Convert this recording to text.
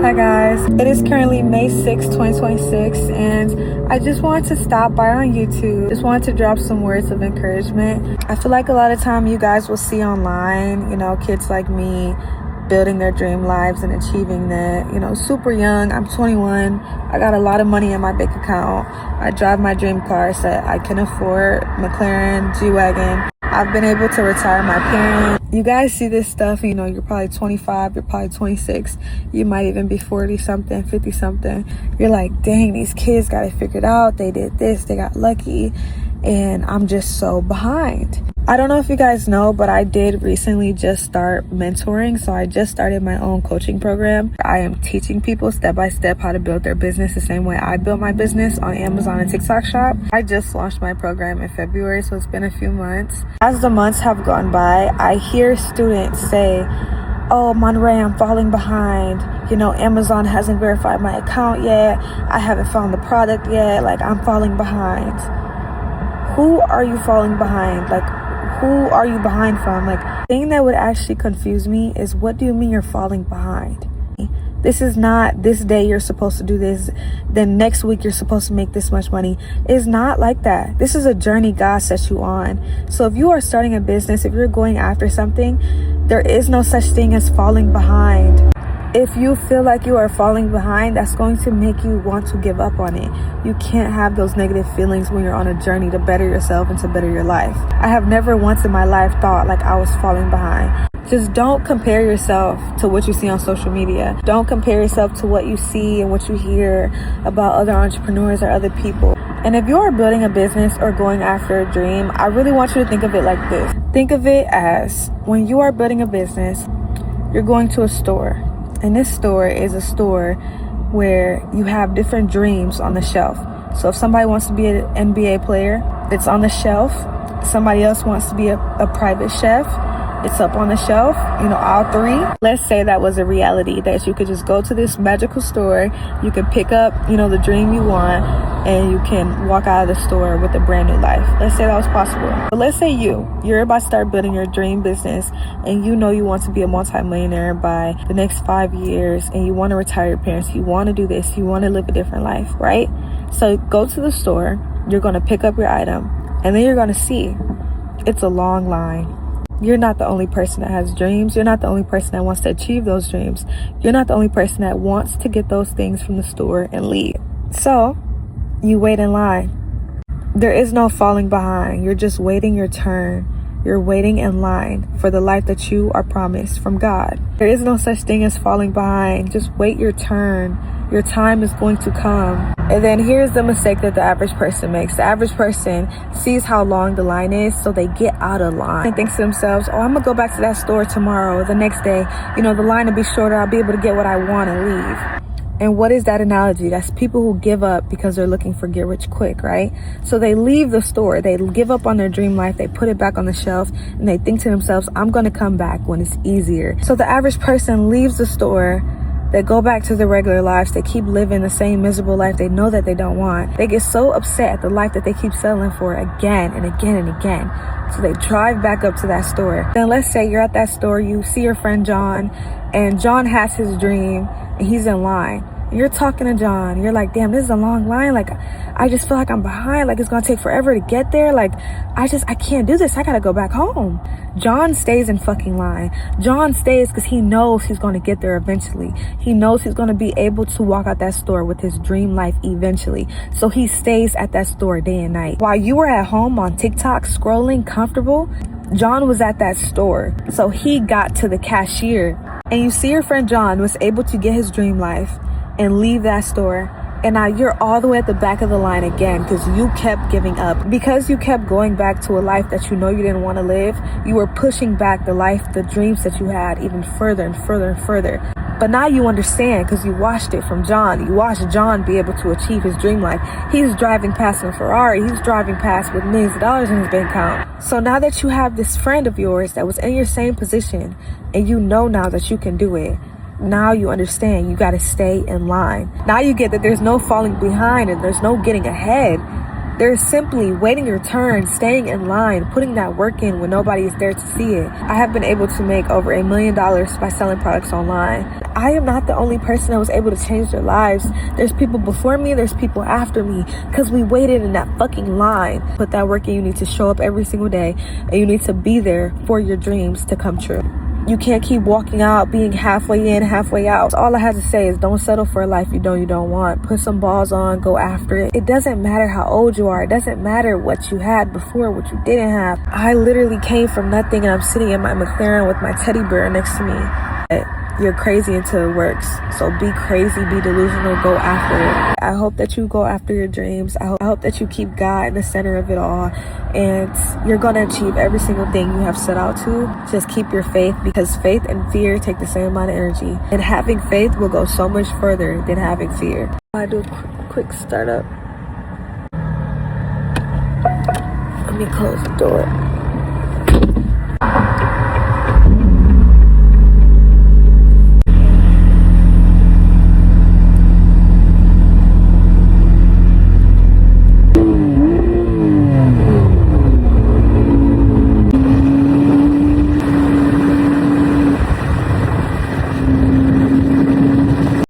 Hi guys, it is currently May 6, 2026, and I just wanted to stop by on YouTube. Just wanted to drop some words of encouragement. I feel like a lot of time you guys will see online, kids like me building their dream lives and achieving that, super young. I'm 21. I got a lot of money in my bank account. I drive my dream cars that I can afford, McLaren, G-Wagon. I've been able to retire my parents. You guys see this stuff, you're probably 25, you're probably 26, you might even be 40 something, 50 something. You're like, dang, these kids got it figured out. They did this, they got lucky, and I'm just so behind. I don't know if you guys know, but I did recently just start mentoring. So I just started my own coaching program. I am teaching people step by step how to build their business the same way I built my business on Amazon and TikTok Shop. I just launched my program in February, so it's been a few months. As the months have gone by, I hear students say, oh, Monterey, I'm falling behind. Amazon hasn't verified my account yet. I haven't found the product yet. I'm falling behind. Who are you falling behind? Who are you behind from? The thing that would actually confuse me is, what do you mean you're falling behind? This is not this day you're supposed to do this, then next week you're supposed to make this much money. It's not like that. This is a journey God sets you on. So if you are starting a business, if you're going after something, there is no such thing as falling behind. If you feel like you are falling behind, that's going to make you want to give up on it. You can't have those negative feelings when you're on a journey to better yourself and to better your life. I have never once in my life thought like I was falling behind. Just don't compare yourself to what you see on social media. Don't compare yourself to what you see and what you hear about other entrepreneurs or other people. And if you are building a business or going after a dream, I really want you to think of it like this. Think of it as, when you are building a business, you're going to a store. And this store is a store where you have different dreams on the shelf. So if somebody wants to be an NBA player, it's on the shelf. Somebody else wants to be a private chef, it's up on the shelf, all three. Let's say that was a reality, that you could just go to this magical store, you can pick up, the dream you want, and you can walk out of the store with a brand new life. Let's say that was possible. But let's say you're about to start building your dream business, and you want to be a multimillionaire by the next 5 years, and you want to retire your parents, you want to do this, you want to live a different life, right? So go to the store, you're going to pick up your item, and then you're going to see it's a long line. You're not the only person that has dreams. You're not the only person that wants to achieve those dreams. You're not the only person that wants to get those things from the store and leave. So you wait in line. There is no falling behind. You're just waiting your turn. You're waiting in line for the life that you are promised from God. There is no such thing as falling behind. Just wait your turn. Your time is going to come. And then here's the mistake that the average person makes. The average person sees how long the line is, so they get out of line and thinks to themselves, oh, I'm gonna go back to that store tomorrow, the next day. The line will be shorter. I'll be able to get what I want and leave. And what is that analogy? That's people who give up because they're looking for get rich quick, right? So they leave the store, they give up on their dream life, they put it back on the shelf, and they think to themselves, I'm gonna come back when it's easier. So the average person leaves the store, they go back to their regular lives, they keep living the same miserable life they know that they don't want. They get so upset at the life that they keep settling for again and again and again. So they drive back up to that store. Then let's say you're at that store, you see your friend John, and John has his dream, and he's in line. And you're talking to John, you're like, damn, this is a long line. I just feel like I'm behind. It's gonna take forever to get there. I can't do this. I gotta go back home. John stays in fucking line. John stays because he knows he's gonna get there eventually. He knows he's gonna be able to walk out that store with his dream life eventually. So he stays at that store day and night. While you were at home on TikTok scrolling comfortable, John was at that store. So he got to the cashier. And you see your friend John was able to get his dream life and leave that store, and now you're all the way at the back of the line again because you kept giving up. Because you kept going back to a life that you didn't want to live, you were pushing back the dreams that you had even further and further and further. But now you understand because you watched it from John. You watched John be able to achieve his dream life. He's driving past in a Ferrari. He's driving past with millions of dollars in his bank account. So now that you have this friend of yours that was in your same position, and you know now that you can do it, now you understand you got to stay in line. Now you get that there's no falling behind and there's no getting ahead. There's simply waiting your turn, staying in line, putting that work in when nobody is there to see it. I have been able to make over $1 million by selling products online. I am not the only person that was able to change their lives. There's people before me, there's people after me, because we waited in that fucking line. Put that work in. You need to show up every single day, and you need to be there for your dreams to come true. You can't keep walking out being halfway in, halfway out. All I have to say is don't settle for a life you don't want. Put some balls on, go after it. It doesn't matter how old you are. It doesn't matter what you had before, what you didn't have. I literally came from nothing, and I'm sitting in my McLaren with my teddy bear next to me. You're crazy until it works. So be crazy, be delusional, go after it. I hope that you go after your dreams. I hope that you keep God in the center of it all, and you're going to achieve every single thing you have set out to. Just keep your faith, because faith and fear take the same amount of energy, and having faith will go so much further than having fear. I do a quick startup. Let me close the door.